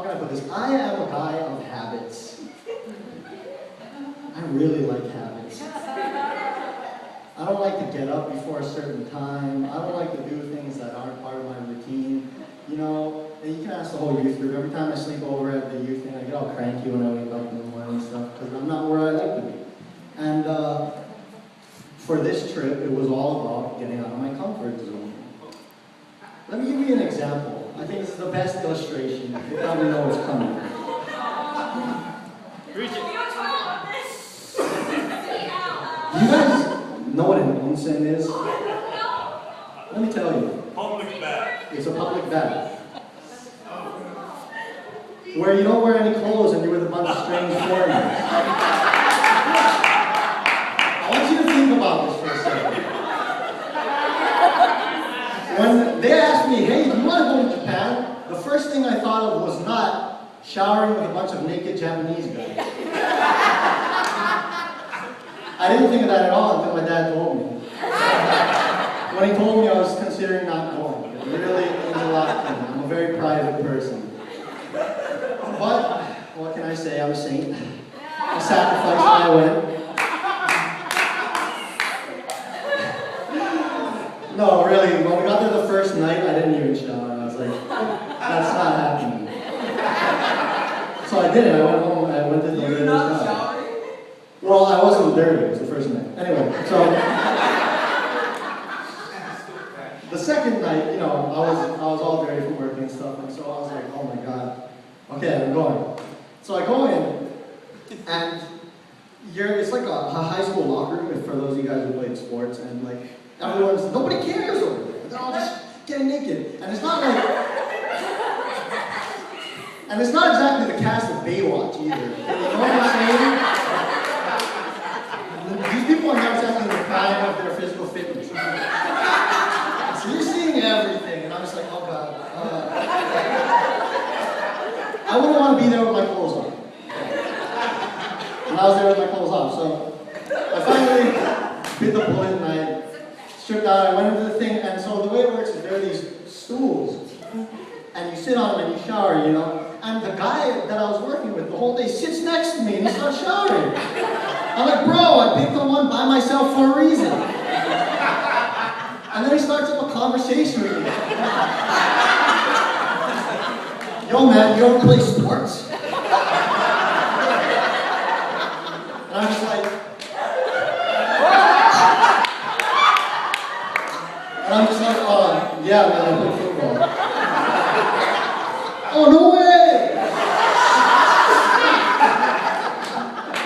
how can I put this? I am a guy of habits. I really like habits. I don't like to get up before a certain time. I don't like to do things that aren't part of my routine. You know, and you can ask the whole youth group. Every time I sleep over at the youth thing, I get all cranky when I wake up in the morning and stuff because I'm not where I like to be. And for this trip, it was all about getting out of my comfort zone. Let me give you an example. I think this is the best illustration. You probably know what's coming. You guys know what an onsen is? Let me tell you. Public bath. It's a public bath. Where you don't wear any clothes and you're with a bunch of strange foreigners. I want you to think about this for a second. When they asked me, hey, do you want to go to Japan? The first thing I thought of was not showering with a bunch of naked Japanese guys. I didn't think of that at all until my dad told me. When he told me, I was considering not going. It really means a lot to me. I'm a very private person. But, what can I say? I'm a saint. I sacrificed and I went. No, really, when we got there the first night, I didn't even shower. I was like, that's not happening. So I did it. I went home and I went to the ladies' shower. Well, I wasn't dirty. It was the first night. Anyway, so the second night, you know, I was all dirty from work and stuff, and so I was like, oh my god, okay, I'm going. So I go in, and it's like a high school locker room for those of you guys who played sports, and like nobody cares over there. They're all just getting naked, and it's not exactly the cast of Baywatch either. You know what I'm saying? These people are not exactly in the prime of their physical fitness. So you're seeing everything, and I'm just like, oh god. I wouldn't want to be there with my clothes on. And I was there with my clothes off, so I finally bit the bullet and I stripped out, I went into the thing, and so the way it works is there are these stools, and you sit on them and you shower, you know, and the guy that I was working with the whole day sits next to me and he starts showering. I'm like, bro, I picked the one by myself for a reason. And then he starts up a conversation with me. Yo man, you don't play sports. And I'm just like, yeah man, I play football. Oh, no way!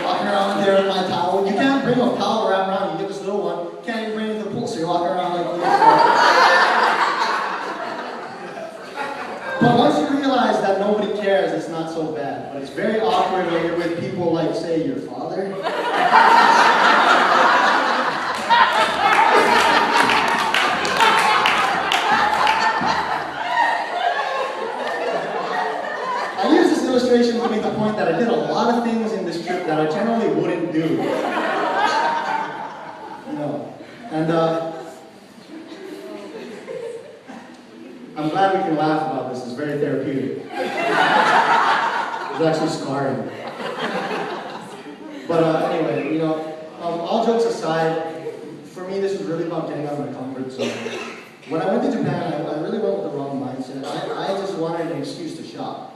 Walking around there in my towel. You can't bring a towel wrapped around. You get this little one. Can't even bring it to the pool, so you're walking around like this. But once you realize that nobody cares, it's not so bad. But it's very awkward when you're with people like, say, your father. Illustration to make the point that I did a lot of things in this trip that I generally wouldn't do. You know, and I'm glad we can laugh about this. It's very therapeutic. It's actually scarring. But anyway, you know, all jokes aside, for me this was really about getting out of my comfort zone. When I went to Japan, I really went with the wrong mindset. I just wanted an excuse to shop.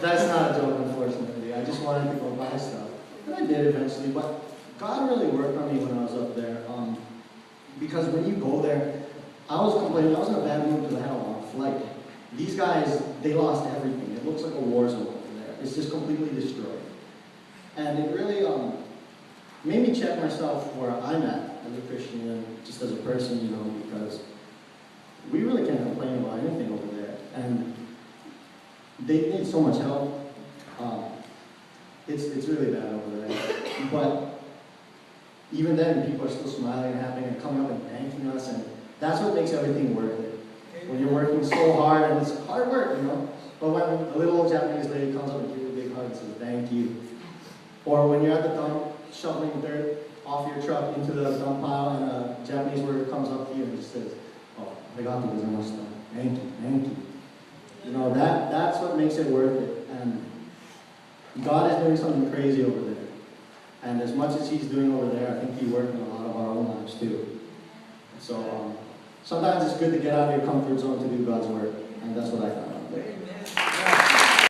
That's not a joke, unfortunately. I just wanted to go buy stuff. And I did eventually, but God really worked on me when I was up there. Because when you go there, I was complaining, I was in a bad mood because I had a long flight. These guys, they lost everything. It looks like a war zone over there. It's just completely destroyed. And it really made me check myself where I'm at as a Christian and just as a person, you know, because we really can't complain about anything over there. And they need so much help. It's really bad over there. But even then, people are still smiling and happy and coming up and thanking us, and that's what makes everything worth it. When you're working so hard, and it's hard work, you know. But when a little old Japanese lady comes up and gives you a big hug and says, thank you. Or when you're at the dump, shoveling dirt off your truck into the dump pile, and a Japanese worker comes up to you and just says, oh, arigatou gozaimasu. Thank you, thank you. You know, that's what makes it worth it. And God is doing something crazy over there. And as much as He's doing over there, I think He's working in a lot of our own lives too. So sometimes it's good to get out of your comfort zone to do God's work. And that's what I found out there.